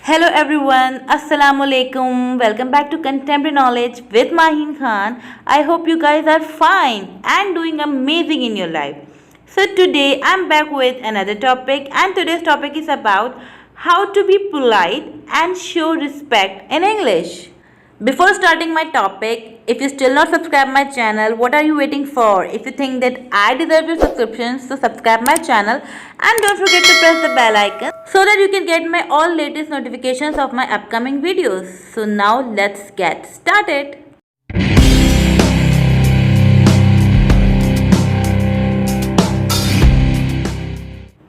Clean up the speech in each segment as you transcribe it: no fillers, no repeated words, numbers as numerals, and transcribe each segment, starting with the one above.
Hello everyone, Assalamu alaikum. Welcome back to Contemporary Knowledge with Mahin Khan. I hope you guys are fine and doing amazing in your life. So today I'm back with another topic, and today's topic is about how to be polite and show respect in English. Before starting my topic, if you still not subscribe my channel, what are you waiting for? If you think that I deserve your subscription, so subscribe my channel and don't forget to press the bell icon so that you can get my all latest notifications of my upcoming videos. So now let's get started.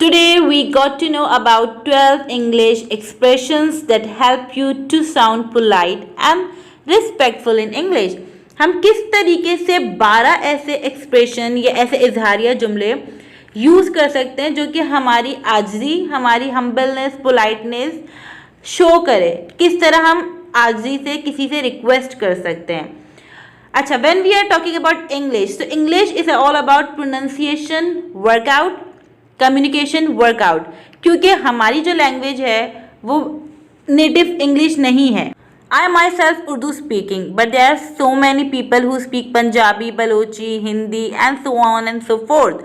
Today we got to know about 12 English expressions that help you to sound polite and respectful in English. हम किस तरीके से 12 ऐसे expression या ऐसे इजहारिया जुमले use कर सकते हैं जो कि हमारी आजिज़ी, हमारी हम्बलनेस, पोलाइटनेस शो करे। किस तरह हम आजिज़ी से किसी से रिक्वेस्ट कर सकते हैं। अच्छा, when we are talking about English, तो English is all about pronunciation, workout, communication, workout. क्योंकि हमारी जो लैंग्वेज है वो नेटिव इंग्लिश नहीं है। I myself Urdu speaking, but there are so many people who speak Punjabi, Balochi, Hindi and so on and so forth.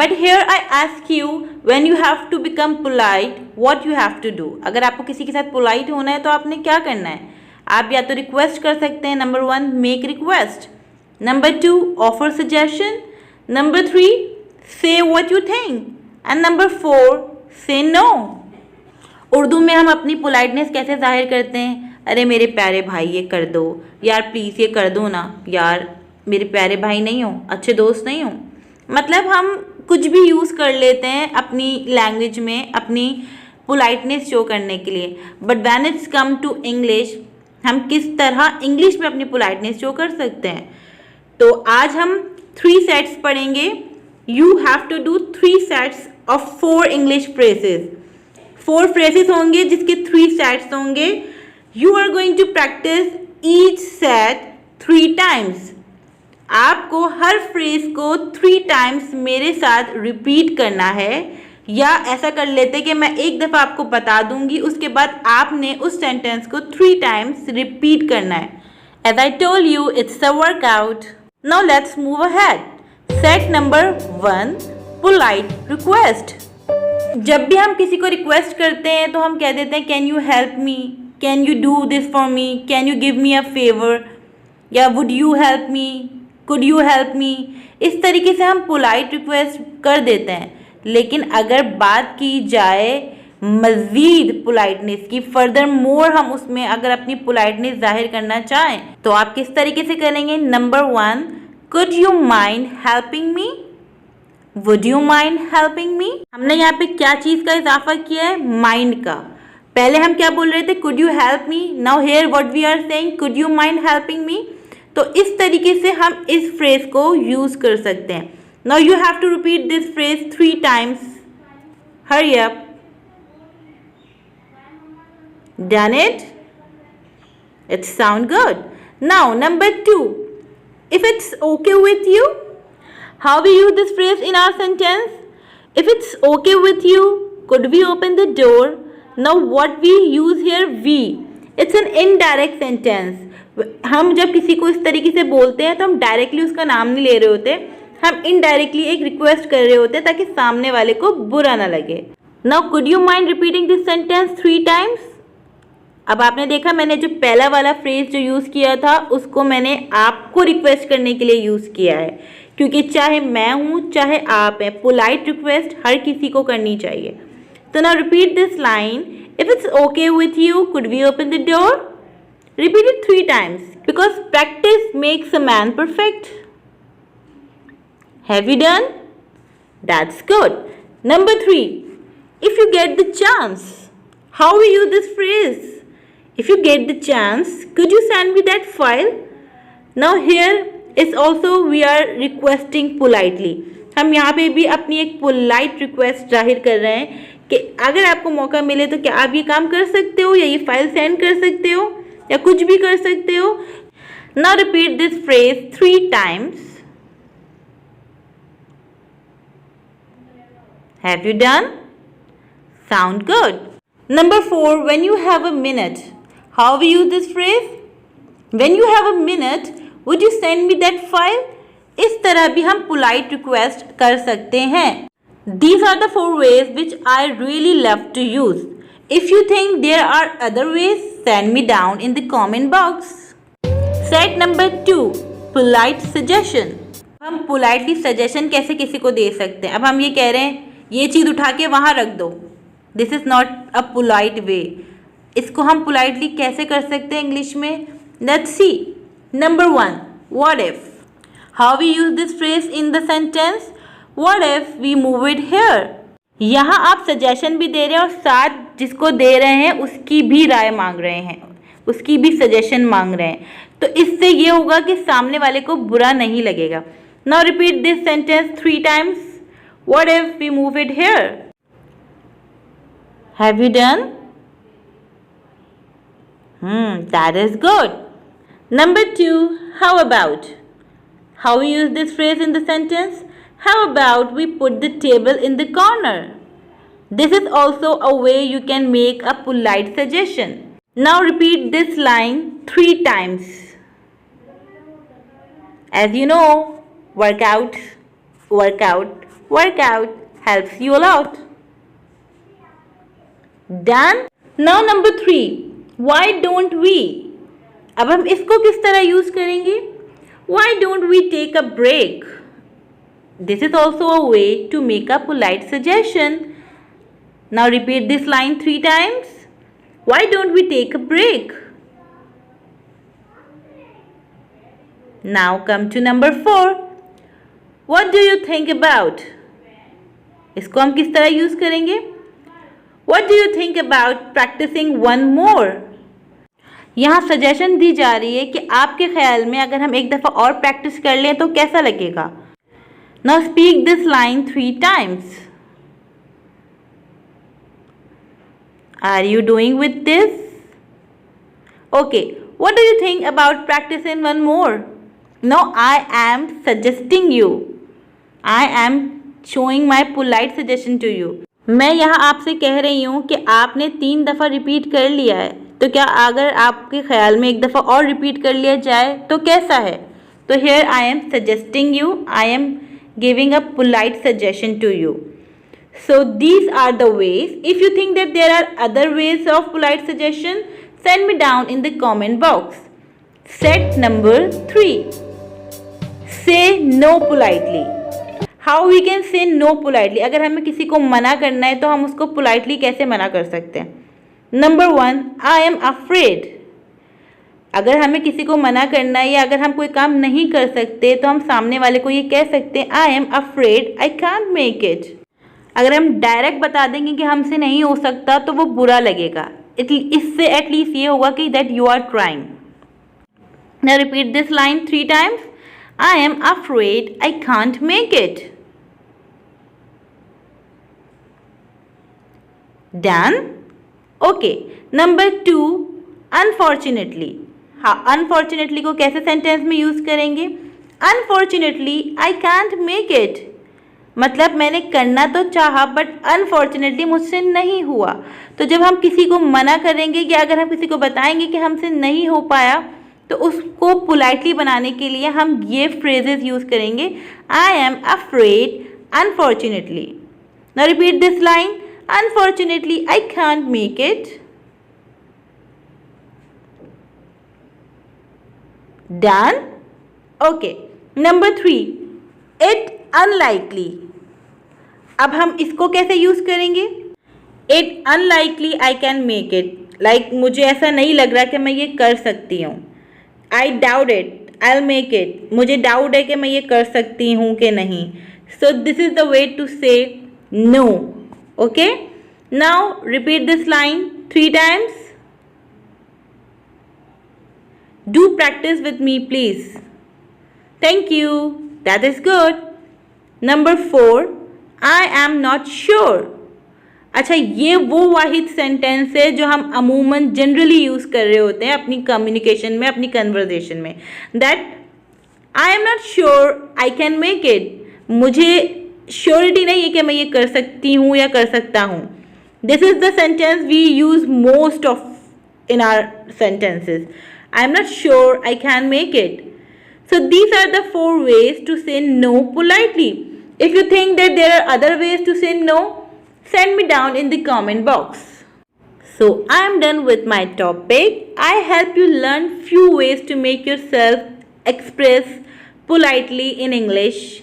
But here I ask you, when you have to become polite, what you have to do? अगर आपको किसी के साथ polite होना है तो आपने क्या करना है? आप या तो request कर सकते हैं, number 1 make request, number 2 offer suggestion, number 3 say what you think, and number 4 say no. Urdu में हम अपनी पोलाइटनेस कैसे जाहिर करते हैं? अरे मेरे प्यारे भाई ये कर दो, यार प्लीज़ ये कर दो ना, यार मेरे प्यारे भाई नहीं हो, अच्छे दोस्त नहीं हो। मतलब हम कुछ भी यूज़ कर लेते हैं अपनी लैंग्वेज में अपनी पोलाइटनेस शो करने के लिए। But when it's come to English, हम किस तरह इंग्लिश में अपनी पोलाइटनेस शो कर सकते हैं? तो आज हम 3 सेट्स पढ़ेंगे। You have to do 3 sets of 4 English phrases. 4 phrases होंगे जिसके 3 सेट्स होंगे। You are going to practice each set 3 times. आपको हर फ्रेज को 3 times मेरे साथ रिपीट करना है, या ऐसा कर लेते कि मैं एक दफ़ा आपको बता दूंगी, उसके बाद आपने उस सेंटेंस को 3 times रिपीट करना है। As I told you, it's a workout. Now let's move ahead. Set number 1, polite request. जब भी हम किसी को रिक्वेस्ट करते हैं तो हम कह देते हैं can you help me, can you do this for me, can you give me a favour, या would you help me, could you help me. इस तरीके से हम पोलाइट रिक्वेस्ट कर देते हैं। लेकिन अगर बात की जाए मज़ीद पोलाइटनेस की, फर्दर मोर हम उसमें अगर अपनी पोलाइटनेस जाहिर करना चाहें तो आप किस तरीके से करेंगे? Number 1, could you mind helping me, would you mind helping मी। हमने यहाँ पे क्या चीज़ का इजाफा किया है? माइंड का। पहले हम क्या बोल रहे थे? Could you help me. Now here what we are saying, could you mind helping me. तो इस तरीके से हम इस फ्रेज को यूज कर सकते हैं। Now you have to repeat this phrase 3 times. Hurry up. Done it? It sound good. Now number 2, if it's okay with you, how we use this phrase in our sentence? If it's okay with you, could we open the door? Now what we use here, we, it's an indirect sentence. हम जब किसी को इस तरीके से बोलते हैं तो हम डायरेक्टली उसका नाम नहीं ले रहे होते, हम इनडायरेक्टली एक रिक्वेस्ट कर रहे होते हैं ताकि सामने वाले को बुरा ना लगे। Now could you mind repeating this sentence 3 times? अब आपने देखा मैंने जो पहला वाला फ्रेज जो यूज़ किया था उसको मैंने आपको रिक्वेस्ट करने के लिए यूज़ किया है, क्योंकि चाहे मैं हूँ चाहे आप हैं, पोलाइट रिक्वेस्ट हर किसी को करनी चाहिए। तो now repeat this line, if it's okay with you, could we open the door. Repeat it 3 times because practice makes a man perfect. Have you done? That's good. Number 3, if you get the chance, how we use this phrase? If you get the chance, could you send me that file? Now here is also we are requesting politely. हम यहाँ पे भी अपनी एक polite request जाहिर कर रहे हैं कि अगर आपको मौका मिले तो क्या आप ये काम कर सकते हो, या ये फाइल सेंड कर सकते हो, या कुछ भी कर सकते हो। Now repeat this phrase 3 times. Have you done? Sound good. Number 4, when you have a minute. How we use this phrase? When you have a minute, would you send me that file? इस तरह भी हम polite request कर सकते हैं. These are the 4 ways which I really love to use. If you think there are other ways, send me down in the comment box. Set number 2, polite suggestion. हम politely suggestion कैसे किसी को दे सकते हैं. अब हम ये कह रहे हैं ये चीज़ उठा के वहाँ रख दो. This is not a polite way. इसको हम पोलाइटली कैसे कर सकते हैं इंग्लिश में? Let's see. Number 1, what if. How we use this phrase in the sentence? What if we move it here. यहाँ आप सजेशन भी दे रहे हैं और साथ जिसको दे रहे हैं उसकी भी राय मांग रहे हैं, उसकी भी सजेशन मांग रहे हैं. तो इससे ये होगा कि सामने वाले को बुरा नहीं लगेगा. Now repeat this sentence 3 times. What if we move it here? Have you done? That is good. Number 2, how about? How we use this phrase in the sentence? How about we put the table in the corner? This is also a way you can make a polite suggestion. Now repeat this line 3 times. As you know, workout helps you a lot. Done? Now number 3, why don't we? अब हम इसको किस तरह use करेंगे? Why don't we take a break? This is also a way to make a polite suggestion. Now repeat this line 3 times. Why don't we take a break? Now come to number 4. What do you think about? इसको हम किस तरह use करेंगे? What do you think about practicing one more? यहाँ suggestion दी जा रही है कि आपके ख्याल में अगर हम एक दफ़ा और प्रैक्टिस कर लें तो कैसा लगेगा. Now speak this line 3 times. Are you doing with this? Okay, what do you think about practicing one more? No, I am suggesting you. I am showing my polite suggestion to you. मैं यहाँ आपसे कह रही हूँ कि आपने 3 दफ़ा repeat कर लिया है, तो क्या अगर आपके ख्याल में एक दफ़ा और रिपीट कर लिया जाए तो कैसा है? तो here I am suggesting you, I am giving a polite suggestion to you. So these are the ways. If you think that there are other ways of polite suggestion, send me down in the comment box. Set number 3. Say no politely. How we can say no politely? अगर हमें किसी को मना करना है तो हम उसको politely कैसे मना कर सकते हैं? Number 1, I am afraid. अगर हमें किसी को मना करना है या अगर हम कोई काम नहीं कर सकते तो हम सामने वाले को ये कह सकते हैं I am afraid I can't make it. अगर हम डायरेक्ट बता देंगे कि हमसे नहीं हो सकता तो वो बुरा लगेगा. इससे एटलीस्ट ये होगा कि that you are trying. Now repeat this line 3 times. I am afraid I can't make it. Done? Okay. Number 2, unfortunately. हाँ, unfortunately को कैसे सेंटेंस में यूज करेंगे? Unfortunately I can't make it. मतलब मैंने करना तो चाहा बट अनफॉर्चुनेटली मुझसे नहीं हुआ. तो जब हम किसी को मना करेंगे या अगर हम किसी को बताएंगे कि हमसे नहीं हो पाया तो उसको पोलाइटली बनाने के लिए हम ये फ्रेजेस यूज करेंगे. I am afraid unfortunately. Now repeat this line. Unfortunately I can't make it. Done? Okay. Number 3, it unlikely. अब हम इसको कैसे यूज करेंगे? It unlikely I can make it. Like मुझे ऐसा नहीं लग रहा कि मैं ये कर सकती हूँ. I doubt it I will make it. मुझे डाउट है कि मैं ये कर सकती हूँ कि नहीं. So this is the way to say no. Okay. Now repeat this line 3 times. Do practice with me please. Thank you. That is good. Number 4, I am not sure. अच्छा, ये वो वाहिद सेंटेंस है जो हम अमूमन जनरली यूज़ कर रहे होते हैं अपनी कम्युनिकेशन में, अपनी कन्वर्जेशन में. That I am not sure I can make it. मुझे श्योरिटी नहीं है कि मैं ये कर सकती हूँ या कर सकता हूँ. This is the sentence we use most of in our sentences. I'm not sure I can make it. So these are the 4 ways to say no politely. If you think that there are other ways to say no, send me down in the comment box. So I am done with my topic. I help you learn few ways to make yourself express politely in English.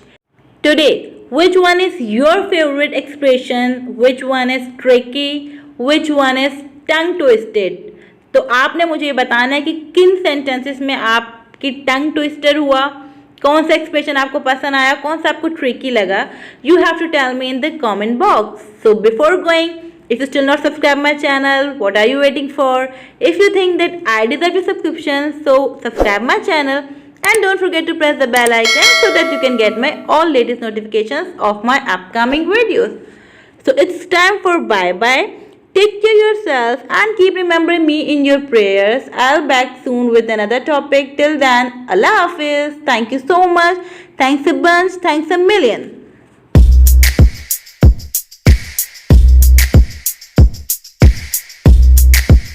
Today, which one is your favorite expression? Which one is tricky? Which one is tongue twisted? तो आपने मुझे ये बताना है कि किन sentences में आपकी टंग ट्विस्टर हुआ, कौन सा एक्सप्रेशन आपको पसंद आया, कौन सा आपको ट्रिकी लगा. You have to tell me in the comment box. So before going, if you still not subscribe my channel, what are you waiting for? If you think that I deserve your subscription, so subscribe my channel and don't forget to press the bell icon so that you can get my all latest notifications of my upcoming videos. So it's time for bye bye. Take care yourself and keep remembering me in your prayers. I'll back soon with another topic. Till then, Allah Hafiz. Thank you so much. Thanks a bunch. Thanks a million.